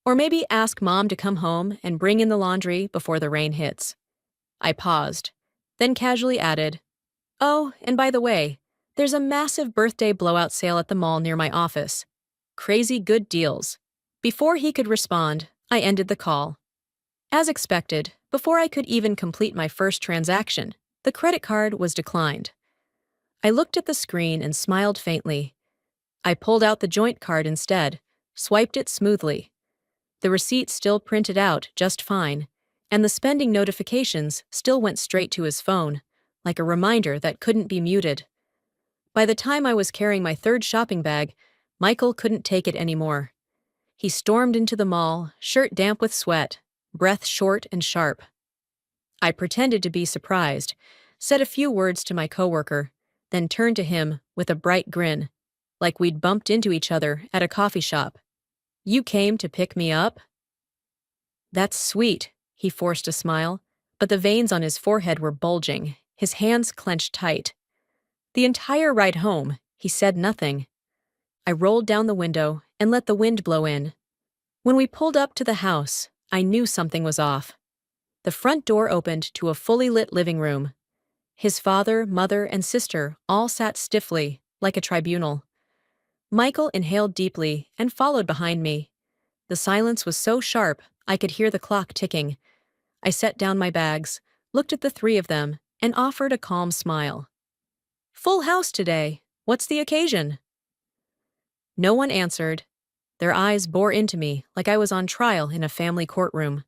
Or maybe ask Mom to come home and bring in the laundry before the rain hits. I paused, then casually added, "Oh, and by the way, there's a massive birthday blowout sale at the mall near my office. Crazy good deals." Before he could respond, I ended the call. As expected, before I could even complete my first transaction, the credit card was declined. I looked at the screen and smiled faintly. I pulled out the joint card instead, swiped it smoothly. The receipt still printed out just fine, and the spending notifications still went straight to his phone, like a reminder that couldn't be muted. By the time I was carrying my third shopping bag, Michael couldn't take it anymore. He stormed into the mall, shirt damp with sweat, breath short and sharp. I pretended to be surprised, said a few words to my coworker, then turned to him with a bright grin, like we'd bumped into each other at a coffee shop. "You came to pick me up?" "That's sweet," he forced a smile, but the veins on his forehead were bulging, his hands clenched tight. The entire ride home, he said nothing. I rolled down the window and let the wind blow in. When we pulled up to the house, I knew something was off. The front door opened to a fully lit living room. His father, mother, and sister all sat stiffly, like a tribunal. Michael inhaled deeply and followed behind me. The silence was so sharp, I could hear the clock ticking. I set down my bags, looked at the three of them, and offered a calm smile. "Full house today. What's the occasion?" No one answered. Their eyes bore into me like I was on trial in a family courtroom.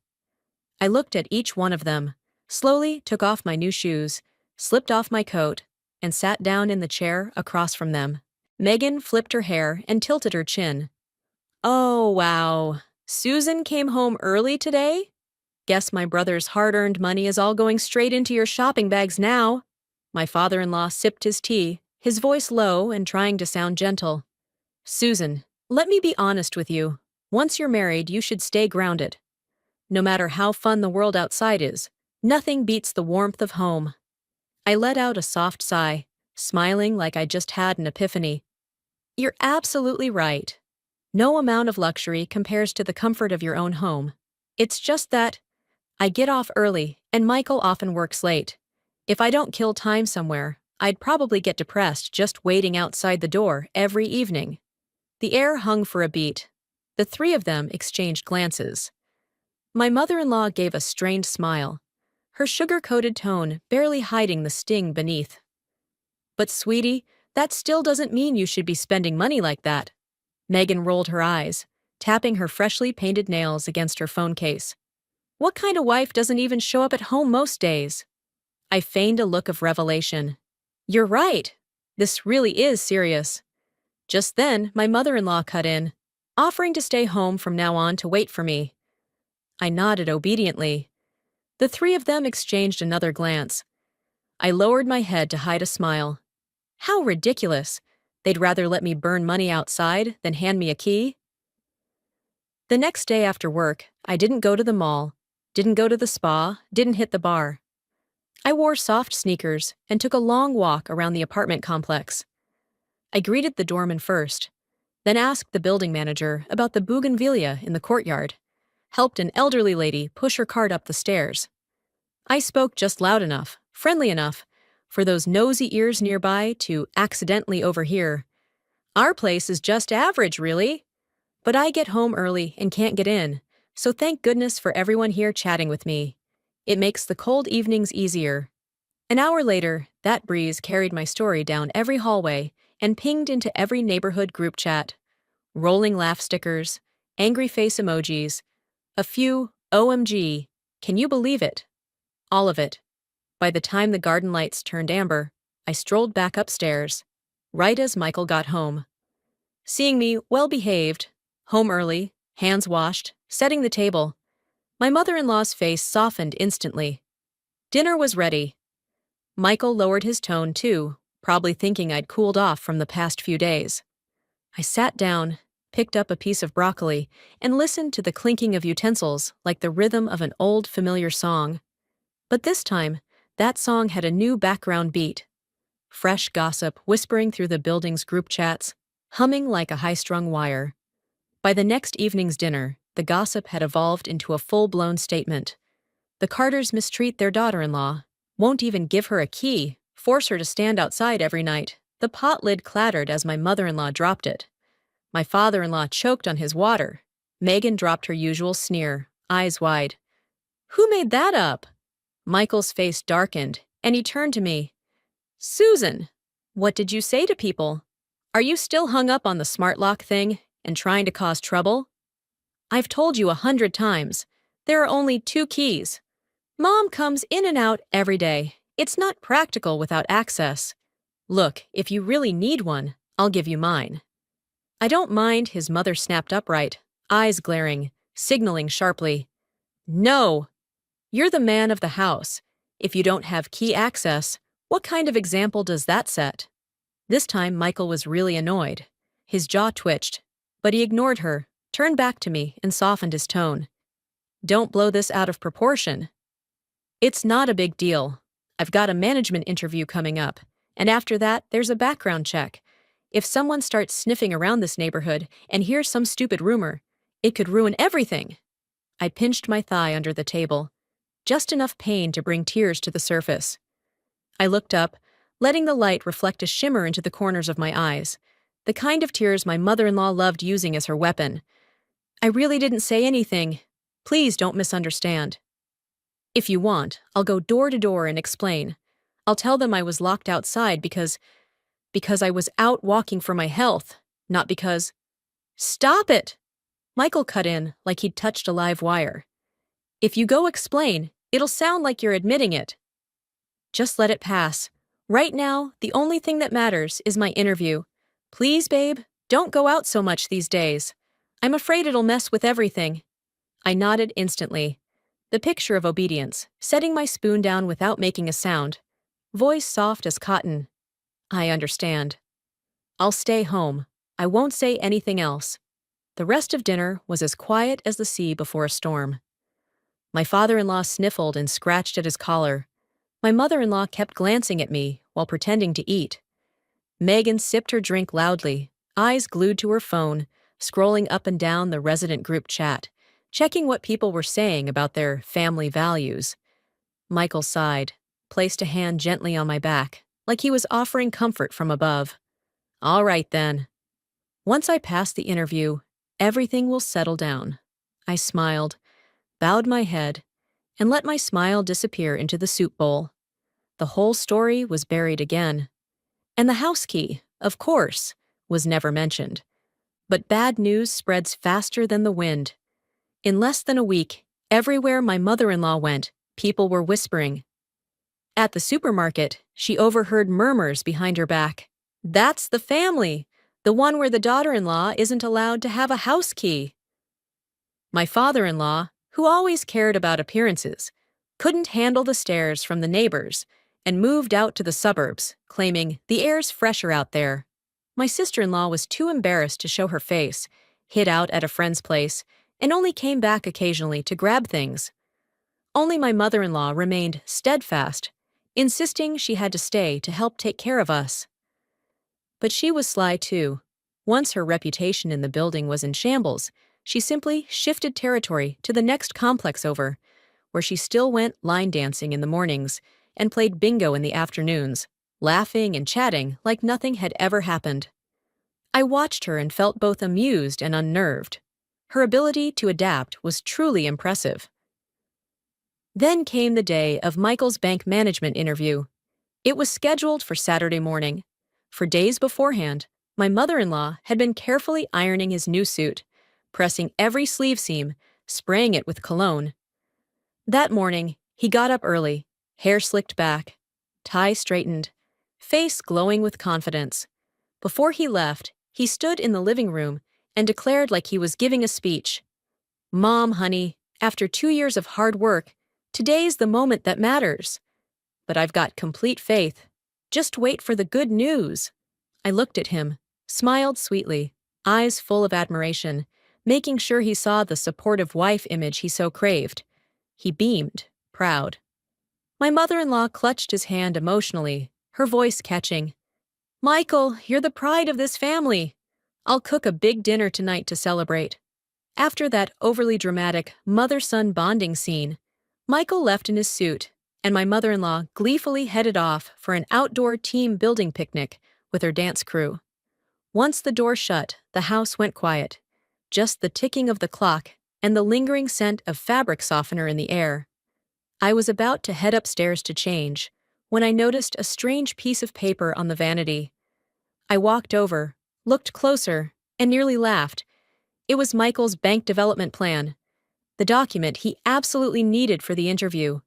I looked at each one of them, slowly took off my new shoes, slipped off my coat, and sat down in the chair across from them. Megan flipped her hair and tilted her chin. "Oh, wow. Susan came home early today? Guess my brother's hard-earned money is all going straight into your shopping bags now." My father-in-law sipped his tea, his voice low and trying to sound gentle. "Susan, let me be honest with you. Once you're married, you should stay grounded. No matter how fun the world outside is, nothing beats the warmth of home." I let out a soft sigh, smiling like I just had an epiphany. "You're absolutely right. No amount of luxury compares to the comfort of your own home. It's just that I get off early, and Michael often works late. If I don't kill time somewhere, I'd probably get depressed just waiting outside the door every evening." The air hung for a beat. The three of them exchanged glances. My mother-in-law gave a strained smile, her sugar-coated tone barely hiding the sting beneath. "But sweetie, that still doesn't mean you should be spending money like that." Megan rolled her eyes, tapping her freshly painted nails against her phone case. "What kind of wife doesn't even show up at home most days?" I feigned a look of revelation. "You're right. This really is serious." Just then, my mother-in-law cut in, offering to stay home from now on to wait for me. I nodded obediently. The three of them exchanged another glance. I lowered my head to hide a smile. How ridiculous. They'd rather let me burn money outside than hand me a key. The next day after work, I didn't go to the mall, didn't go to the spa, didn't hit the bar. I wore soft sneakers and took a long walk around the apartment complex. I greeted the doorman first, then asked the building manager about the bougainvillea in the courtyard, helped an elderly lady push her cart up the stairs. I spoke just loud enough, friendly enough, for those nosy ears nearby to accidentally overhear. "Our place is just average, really. But I get home early and can't get in, so thank goodness for everyone here chatting with me. It makes the cold evenings easier." An hour later, that breeze carried my story down every hallway and pinged into every neighborhood group chat. Rolling laugh stickers, angry face emojis, a few "OMG, can you believe it?" All of it. By the time the garden lights turned amber, I strolled back upstairs, right as Michael got home. Seeing me well-behaved, home early, hands washed, setting the table, my mother-in-law's face softened instantly. Dinner was ready. Michael lowered his tone, too, probably thinking I'd cooled off from the past few days. I sat down, picked up a piece of broccoli, and listened to the clinking of utensils like the rhythm of an old familiar song. But this time, that song had a new background beat. Fresh gossip whispering through the building's group chats, humming like a high-strung wire. By the next evening's dinner, the gossip had evolved into a full-blown statement. The Carters mistreat their daughter-in-law, won't even give her a key, force her to stand outside every night. The pot lid clattered as my mother-in-law dropped it. My father-in-law choked on his water. Megan dropped her usual sneer, eyes wide. "Who made that up?" Michael's face darkened, and he turned to me. "Susan, what did you say to people? Are you still hung up on the smart lock thing and trying to cause trouble? I've told you 100 times. There are only 2 keys. Mom comes in and out every day. It's not practical without access. Look, if you really need one, I'll give you mine." "I don't mind," his mother snapped upright, eyes glaring, signaling sharply. "No! You're the man of the house. If you don't have key access, what kind of example does that set?" This time Michael was really annoyed. His jaw twitched, but he ignored her, turned back to me, and softened his tone. "Don't blow this out of proportion. It's not a big deal. I've got a management interview coming up, and after that, there's a background check. If someone starts sniffing around this neighborhood and hears some stupid rumor, it could ruin everything." I pinched my thigh under the table, just enough pain to bring tears to the surface. I looked up, letting the light reflect a shimmer into the corners of my eyes, the kind of tears my mother-in-law loved using as her weapon. "I really didn't say anything. Please don't misunderstand. If you want, I'll go door to door and explain. I'll tell them I was locked outside because I was out walking for my health, not because—" "Stop it!" Michael cut in like he'd touched a live wire. "If you go explain, it'll sound like you're admitting it. Just let it pass. Right now, the only thing that matters is my interview. Please, babe, don't go out so much these days. I'm afraid it'll mess with everything." I nodded instantly. The picture of obedience, setting my spoon down without making a sound. Voice soft as cotton. "I understand. I'll stay home. I won't say anything else." The rest of dinner was as quiet as the sea before a storm. My father-in-law sniffled and scratched at his collar. My mother-in-law kept glancing at me while pretending to eat. Megan sipped her drink loudly, eyes glued to her phone, scrolling up and down the resident group chat, checking what people were saying about their family values. Michael sighed, placed a hand gently on my back, like he was offering comfort from above. "All right, then. Once I pass the interview, everything will settle down." I smiled, bowed my head, and let my smile disappear into the soup bowl. The whole story was buried again. And the house key, of course, was never mentioned. But bad news spreads faster than the wind. In less than a week, everywhere my mother-in-law went, people were whispering. At the supermarket, she overheard murmurs behind her back. "That's the family, the one where the daughter-in-law isn't allowed to have a house key." My father-in-law, who always cared about appearances, couldn't handle the stares from the neighbors and moved out to the suburbs, claiming the air's fresher out there. My sister-in-law was too embarrassed to show her face, hid out at a friend's place, and only came back occasionally to grab things. Only my mother-in-law remained steadfast, insisting she had to stay to help take care of us. But she was sly too. Once her reputation in the building was in shambles, she simply shifted territory to the next complex over, where she still went line dancing in the mornings and played bingo in the afternoons, laughing and chatting like nothing had ever happened. I watched her and felt both amused and unnerved. Her ability to adapt was truly impressive. Then came the day of Michael's bank management interview. It was scheduled for Saturday morning. For days beforehand, my mother-in-law had been carefully ironing his new suit, pressing every sleeve seam, spraying it with cologne. That morning, he got up early, hair slicked back, tie straightened, face glowing with confidence. Before he left, he stood in the living room and declared like he was giving a speech. "Mom, honey, after 2 years of hard work, today's the moment that matters. But I've got complete faith. Just wait for the good news." I looked at him, smiled sweetly. eyes full of admiration, making sure he saw the supportive wife image he so craved. He beamed, proud. My mother-in-law clutched his hand emotionally, her voice catching. "Michael, you're the pride of this family. I'll cook a big dinner tonight to celebrate." After that overly dramatic mother-son bonding scene, Michael left in his suit, and my mother-in-law gleefully headed off for an outdoor team building picnic with her dance crew. Once the door shut, the house went quiet. Just the ticking of the clock and the lingering scent of fabric softener in the air. I was about to head upstairs to change when I noticed a strange piece of paper on the vanity. I walked over, looked closer, and nearly laughed. It was Michael's bank development plan, the document he absolutely needed for the interview.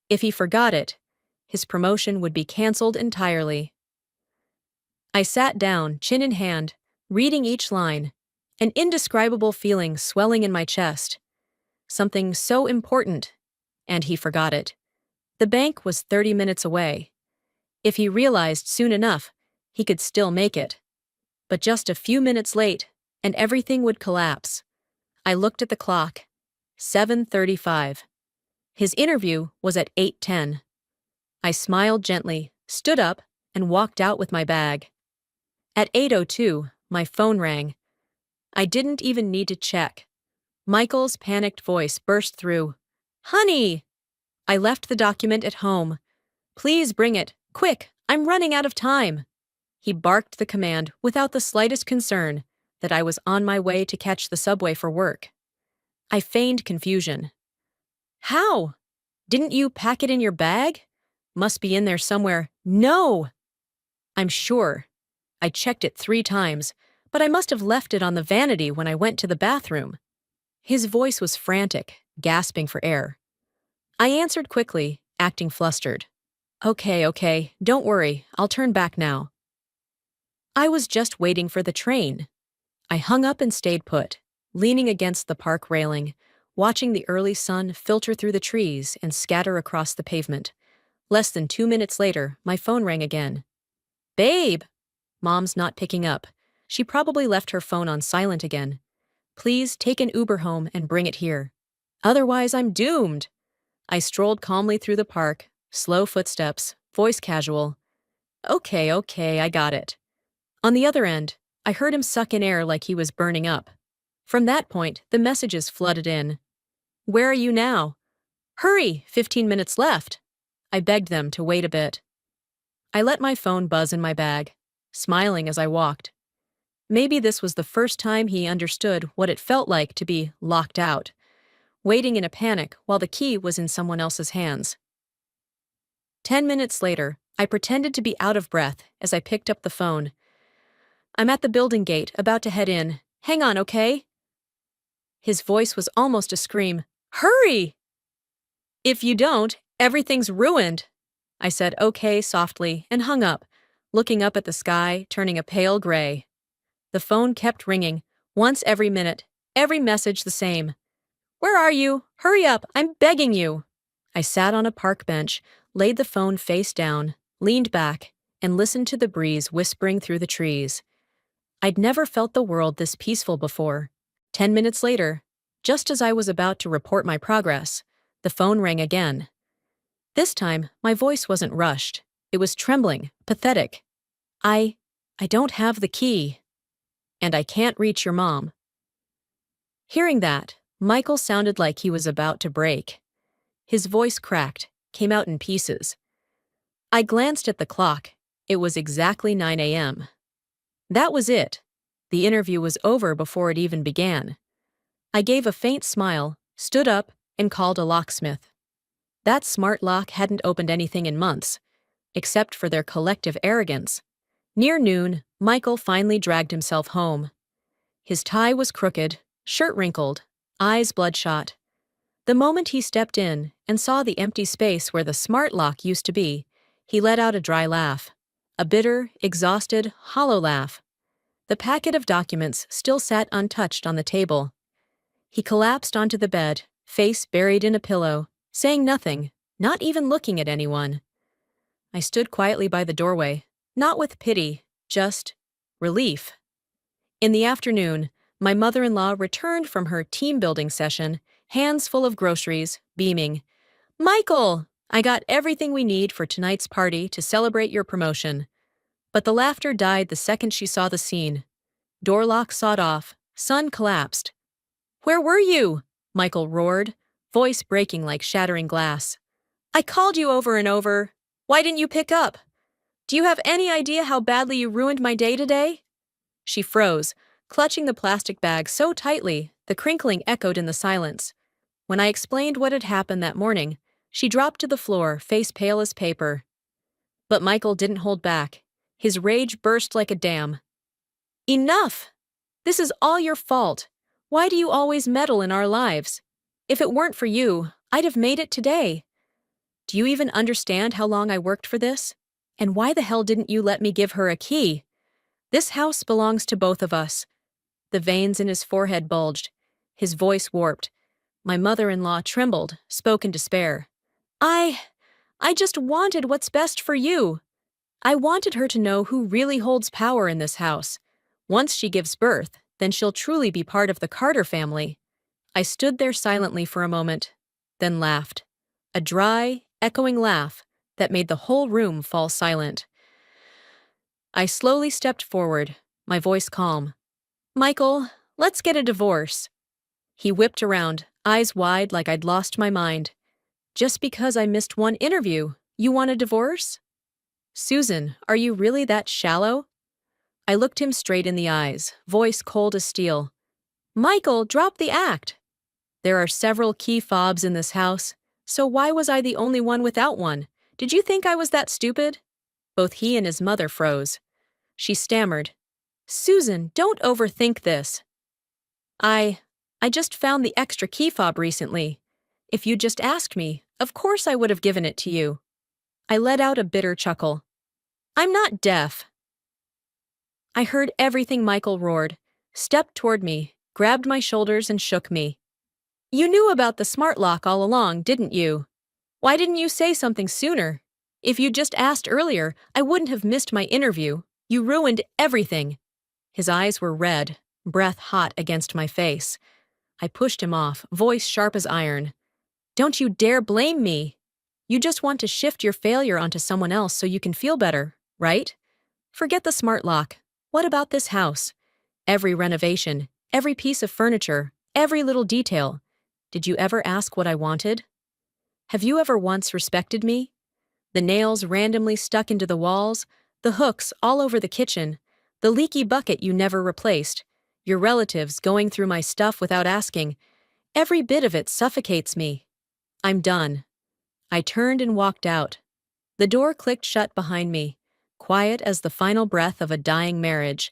If he forgot it, his promotion would be canceled entirely. I sat down, chin in hand, reading each line, an indescribable feeling swelling in my chest. Something so important, and he forgot it. The bank was 30 minutes away. If he realized soon enough, he could still make it. But just a few minutes late, and everything would collapse. I looked at the clock. 7:35. His interview was at 8:10. I smiled gently, stood up, and walked out with my bag. At 8:02, my phone rang. I didn't even need to check. Michael's panicked voice burst through. "Honey!" I left the document at home. "Please bring it. Quick, I'm running out of time." He barked the command without the slightest concern that I was on my way to catch the subway for work. I feigned confusion. "How? Didn't you pack it in your bag? Must be in there somewhere." "No!" "I'm sure. I checked it 3 times, but I must have left it on the vanity when I went to the bathroom." His voice was frantic, gasping for air. I answered quickly, acting flustered. Okay, don't worry, I'll turn back now." I was just waiting for the train. I hung up and stayed put, leaning against the park railing, watching the early sun filter through the trees and scatter across the pavement. Less than 2 minutes later, my phone rang again. "Babe!" Mom's not picking up. She probably left her phone on silent again. "Please take an Uber home and bring it here. Otherwise, I'm doomed." I strolled calmly through the park, slow footsteps, voice casual. Okay, I got it." On the other end, I heard him suck in air like he was burning up. From that point, the messages flooded in. "Where are you now?" "Hurry, 15 minutes left." I begged them to wait a bit. I let my phone buzz in my bag, smiling as I walked. Maybe this was the first time he understood what it felt like to be locked out, waiting in a panic while the key was in someone else's hands. 10 minutes later, I pretended to be out of breath as I picked up the phone. "I'm at the building gate, about to head in. Hang on, okay?" His voice was almost a scream. "Hurry!" "If you don't, everything's ruined." I said okay softly and hung up, looking up at the sky, turning a pale gray. The phone kept ringing, once every minute, every message the same. "Where are you? Hurry up, I'm begging you." I sat on a park bench, laid the phone face down, leaned back, and listened to the breeze whispering through the trees. I'd never felt the world this peaceful before. 10 minutes later, just as I was about to report my progress, the phone rang again. This time, my voice wasn't rushed. It was trembling, pathetic. I don't have the key. And I can't reach your mom." Hearing that, Michael sounded like he was about to break. His voice cracked, came out in pieces. I glanced at the clock. It was exactly 9 a.m. That was it. The interview was over before it even began. I gave a faint smile, stood up, and called a locksmith. That smart lock hadn't opened anything in months, except for their collective arrogance. Near noon, Michael finally dragged himself home. His tie was crooked, shirt wrinkled, eyes bloodshot. The moment he stepped in and saw the empty space where the smart lock used to be, he let out a dry laugh. A bitter, exhausted, hollow laugh. The packet of documents still sat untouched on the table. He collapsed onto the bed, face buried in a pillow, saying nothing, not even looking at anyone. I stood quietly by the doorway, not with pity, just relief. In the afternoon, my mother-in-law returned from her team-building session, hands full of groceries, beaming. Michael, I got everything we need for tonight's party to celebrate your promotion. But the laughter died the second she saw the scene. Door lock sawed off, sun collapsed. Where were you? Michael roared, voice breaking like shattering glass. I called you over and over. Why didn't you pick up? Do you have any idea how badly you ruined my day today? She froze, clutching the plastic bag so tightly the crinkling echoed in the silence. When I explained what had happened that morning, she dropped to the floor, face pale as paper. But Michael didn't hold back. His rage burst like a dam. Enough! This is all your fault. Why do you always meddle in our lives? If it weren't for you, I'd have made it today. Do you even understand how long I worked for this? And why the hell didn't you let me give her a key? This house belongs to both of us. The veins in his forehead bulged. His voice warped. My mother-in-law trembled, spoke in despair. I just wanted what's best for you. I wanted her to know who really holds power in this house. Once she gives birth, then she'll truly be part of the Carter family. I stood there silently for a moment, then laughed. A dry, echoing laugh that made the whole room fall silent. I slowly stepped forward, my voice calm. Michael, let's get a divorce. He whipped around, eyes wide like I'd lost my mind. Just because I missed one interview, you want a divorce? Susan, are you really that shallow? I looked him straight in the eyes, voice cold as steel. Michael, drop the act. There are several key fobs in this house, so why was I the only one without one? Did you think I was that stupid? Both he and his mother froze. She stammered. Susan, don't overthink this. I just found the extra key fob recently. If you'd just asked me, of course I would have given it to you. I let out a bitter chuckle. I'm not deaf. I heard everything Michael roared, stepped toward me, grabbed my shoulders and shook me. You knew about the smart lock all along, didn't you? Why didn't you say something sooner? If you'd just asked earlier, I wouldn't have missed my interview. You ruined everything. His eyes were red, breath hot against my face. I pushed him off, voice sharp as iron. Don't you dare blame me. You just want to shift your failure onto someone else so you can feel better, right? Forget the smart lock. What about this house? Every renovation, every piece of furniture, every little detail. Did you ever ask what I wanted? Have you ever once respected me? The nails randomly stuck into the walls, the hooks all over the kitchen, the leaky bucket you never replaced, your relatives going through my stuff without asking. Every bit of it suffocates me. I'm done. I turned and walked out. The door clicked shut behind me, quiet as the final breath of a dying marriage.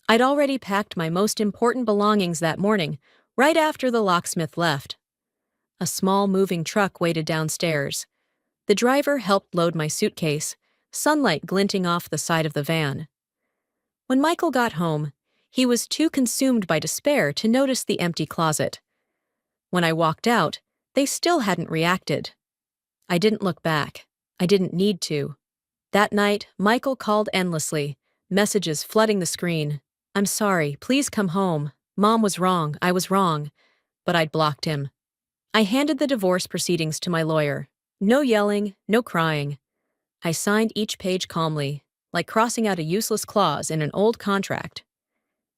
I'd already packed my most important belongings that morning, right after the locksmith left. A small moving truck waited downstairs. The driver helped load my suitcase, sunlight glinting off the side of the van. When Michael got home, he was too consumed by despair to notice the empty closet. When I walked out, they still hadn't reacted. I didn't look back. I didn't need to. That night, Michael called endlessly, messages flooding the screen. I'm sorry, please come home. Mom was wrong, I was wrong. But I'd blocked him. I handed the divorce proceedings to my lawyer. No yelling, no crying. I signed each page calmly, like crossing out a useless clause in an old contract.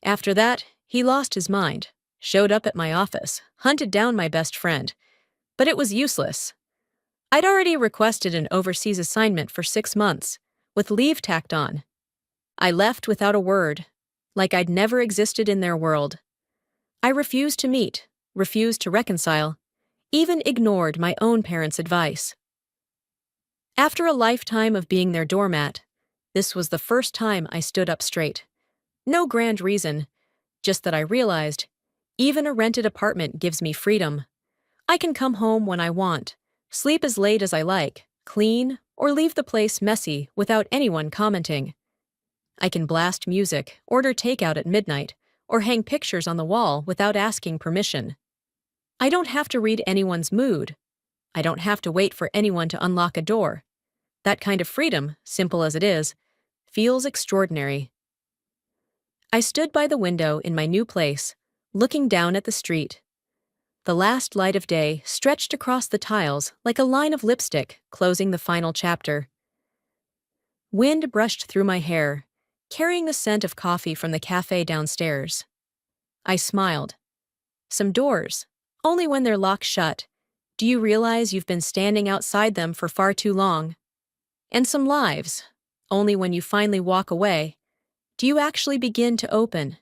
After that, he lost his mind, showed up at my office, hunted down my best friend. But it was useless. I'd already requested an overseas assignment for 6 months, with leave tacked on. I left without a word, like I'd never existed in their world. I refused to meet, refused to reconcile, even ignored my own parents' advice. After a lifetime of being their doormat, this was the first time I stood up straight. No grand reason, just that I realized, even a rented apartment gives me freedom. I can come home when I want, sleep as late as I like, clean, or leave the place messy without anyone commenting. I can blast music, order takeout at midnight, or hang pictures on the wall without asking permission. I don't have to read anyone's mood. I don't have to wait for anyone to unlock a door. That kind of freedom, simple as it is, feels extraordinary. I stood by the window in my new place, looking down at the street. The last light of day stretched across the tiles like a line of lipstick closing the final chapter. Wind brushed through my hair, carrying the scent of coffee from the cafe downstairs. I smiled. Some doors, only when they're locked shut, do you realize you've been standing outside them for far too long? And some lives, only when you finally walk away, do you actually begin to open.